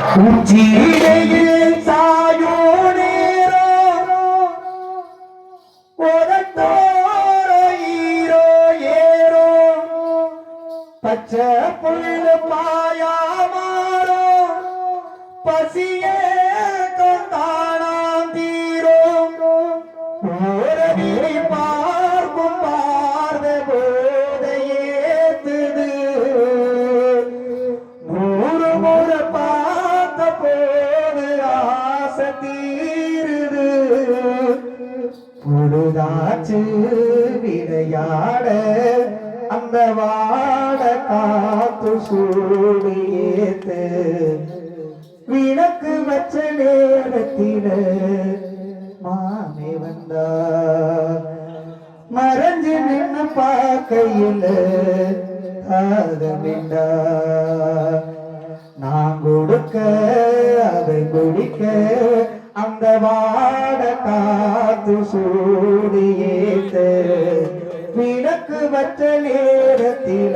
உச்சியிடையில் சாயோ நேரோ ஒரத்தோரோ ஈரோ ஏரோ பச்சை புல்லு பாயாமாரோ பசியே கொண்டானாந்தீரோ ஓரடி பார்க்கும் பார்வை போதையேத்துது நூறு முறை பார்த்த போது ஆசை தீருது பொழுதாச்சு விளையாட அந்த வாட காத்து சூடு ஏத்து விளக்கு வச்ச நேரத்தில மாமே வந்தா மறைஞ்சு நின்ன பார்க்கையில ஆகவிண்டா நான் கொடுக்க அதை குடிக்க அந்த வாட காத்து சூடு ஏத்த விளக்கு வச்ச நேரத்தில